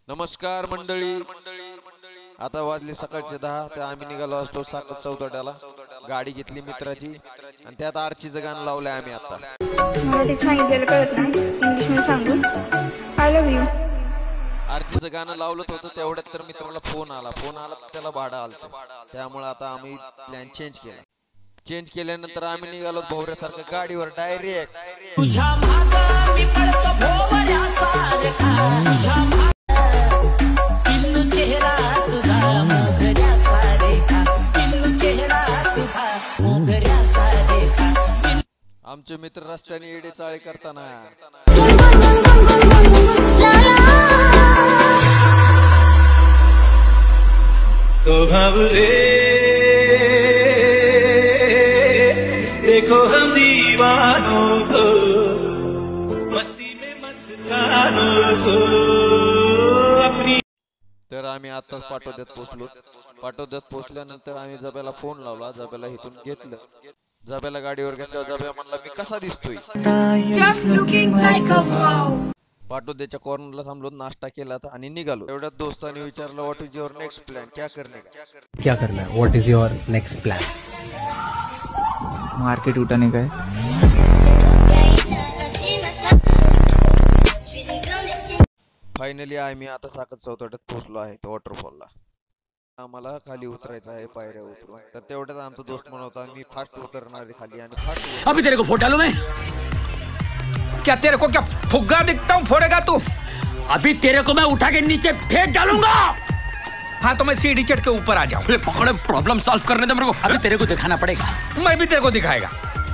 नमस्कार मंडळी, आता वाजले सकाळचे 10. तर आम्ही निघालो असतो साकत चौतड्याला. गाडी घेतली मित्राची आणि त्यात आरचीचं गाणं लावलंय आम्ही. आता मराठीत सांगितलेलं कळत नाही, इंग्लिश मध्ये सांगू. I love you. आरचीचं गाणं लावलं होतं तेवढ्यात तर मित्राला फोन आला. त्याला भाडं आलं, त्यामुळे आता आम्ही प्लॅन चेंज केल्यानंतर आम्ही निघालो भोवऱ्यासारखं गाडीवर डायरेक्ट. आमचे मित्र रस्त्याने येडे चाळे करताना तो भावरे देखो हम दीवानों को मस्ती में मस्तानों को अपनी. तर आम्ही आताच पाटोद्यात पोहोचल्यानंतर आम्ही जब्याला फोन लावला. जब्याला इथून घेतलं. जब्याला गाडीवर घेतल्यावर जब्या म्हणला मी कसा दिसतोय. पाटोद्याच्या कॉर्नरला थांबलो, नाश्ता केला आणि निघालो. एवढ्यात दोस्तांनी विचारलं what is your next plan, क्या करना है, what is your next plan. Market उठाने का है. फायनली आम्ही आता साकत चौतड्यात पोहोचलो आहे वॉटरफॉलला. आम्हाला खाली उतरायचं आहे, पायऱ्या उतरून. तर तेवढ्यात आमचा दोस्त म्हणत होता मी फास्ट उतरणार आहे खाली आणि फास्ट. अभी तेरे को फोड़ डालूं मैं क्या? तेरे को क्या फुग्गा दिखता हूँ, फोड़ेगा तू? अभी तेरे को मैं उठा के नीचे फेंक डालूंगा. हाँ तो मैं सीढ़ी चढ़ के ऊपर आ जाऊँ. पकड़े, प्रॉब्लम सॉल्व करने दे मेरे को. अभी तेरे को दिखाना पड़ेगा. मैं भी तेरे को दिखाएगा.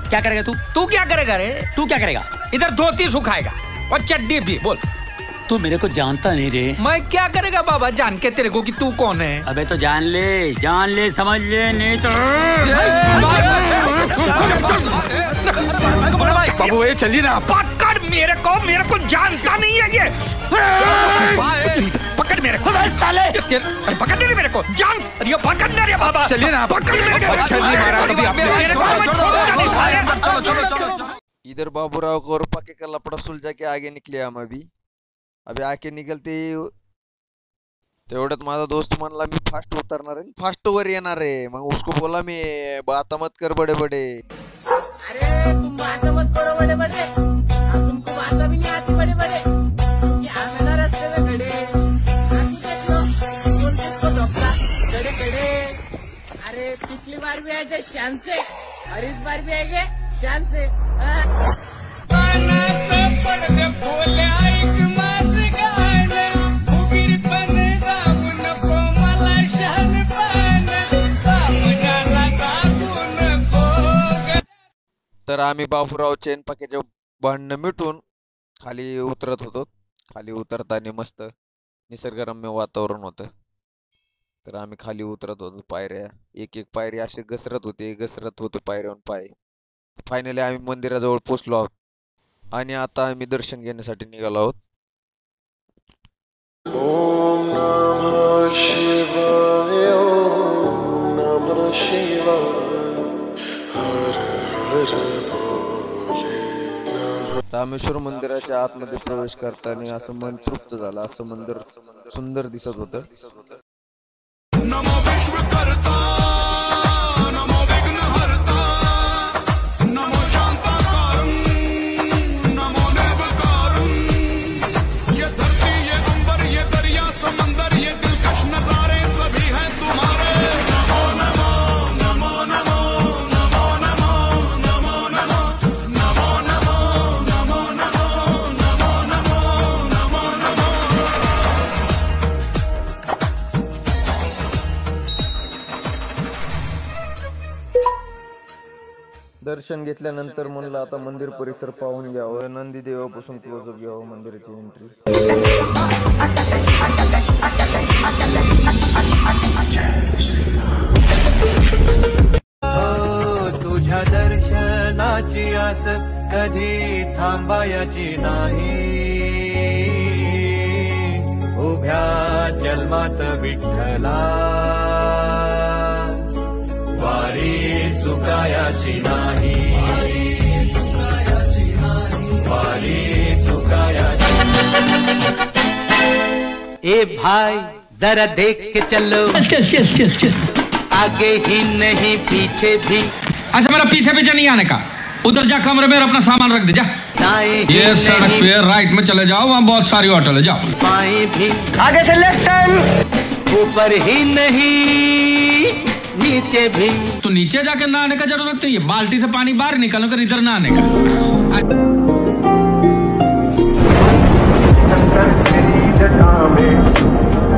क्या करेगा तू? तू क्या करेगा रे? तू क्या करेगा? इधर धोती सुखाएगा और चड्डी भी. बोल. तू मेरे को जानता नहीं रे. मैं क्या करेगा बाबा जान के तेरे को कि तू कौन है. अबे तो जान ले समझ ले, नहीं तो बाबू ये चलिए ना. पकड़ मेरे को जानता नहीं है ये. पकड़ मेरे को साले. पकड़ नहीं मेरे को जान. ये पकड़ना रे बाबा. चलिए ना. पकड़ मेरे को. चलो. इधर बाबूराव को और पक्के का लपड़ा सुलझा के आगे निकले हम. अभी आके निकलते तेवढ्यात माझा दोस्त म्हणला मी फास्ट उतरणार आहे, फास्ट वर येणार आहे. मग उसको बोला मी बात मत कर बड़े. अरे तुम बात मत करो बड़े, तुमको बात भी नहीं आती बड़े. यहाँ ना रास्ते में खड़े खड़े. अरे पिछली बार भी आए थे शान से और इस बार भी आएंगे शान से. तर आम्ही बाबूराव चेन पाक्याच्या भांडणं मिटून खाली उतरत होतो. खाली उतरताना मस्त निसर्गरम्य वातावरण होतं. तर आम्ही खाली उतरत होतो. पायऱ्या एक पायरी असे घसरत होते पायऱ्यावर पाय. फायनली आम्ही मंदिराजवळ पोहोचलो आहोत आणि आता आम्ही दर्शन घेण्यासाठी निघालो आहोत. ओम नमः शिवाय, ओम नमः शिवाय, हर हर भोले. रामेश्वर मंदिराच्या आतमध्ये प्रवेश करताना असं मन तृप्त झालं. असं मंदिर सुंदर दिसत होतं. नमो विश्वकर्ता, नमो विघ्नहर्ता, नमो शांताकारं, नमो निर्विकारं. ये धरती, ये अंबर, ये दरिया समंदर, ये दिलकश नजारे सभी हैं तुम्हारे. नमो नमो नमो नमो नमो नमो नमो नमो नमो नमो नमो नमो नमो नमो नमो. दर्शन घेतल्यानंतर म्हणलं आता मंदिर परिसर पाहून घ्यावं. नंदी देवापासून क्लोजअप घ्यावं मंदिराची एंट्री. तुझ्या दर्शनाची आस कधी थांबायची नाही. उभ्या जन्मात विठ्ठला वारी चुकायाची नाही. वारी चुकायाची ए भाई जरा देख के चलो, चल चल चल चल। आगे ही नहीं पीछे भी। अच्छा मेरा पीछे पीछे नहीं आने का, उधर जा कमरे में अपना सामान रख दे जा। दाएं भी ये सड़क नहीं, पे राइट में चले जाओ, वहाँ बहुत सारी होटल है, जाओ। बाएं भी, आगे से लेफ्ट टर्न। ऊपर ही नहीं नीचे भी। तो नीचे जाके नहाने का जरूरत नहीं है, बाल्टी से पानी बाहर निकालो कर इधर नहाने का।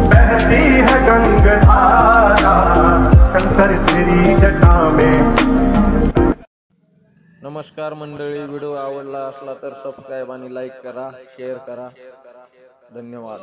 बहती है गंगाधारा शंकर तेरी जटा में। नमस्कार मंडळी, व्हिडिओ आवडला असला तर सबस्क्राईब आणि लाईक करा, शेअर करा. धन्यवाद.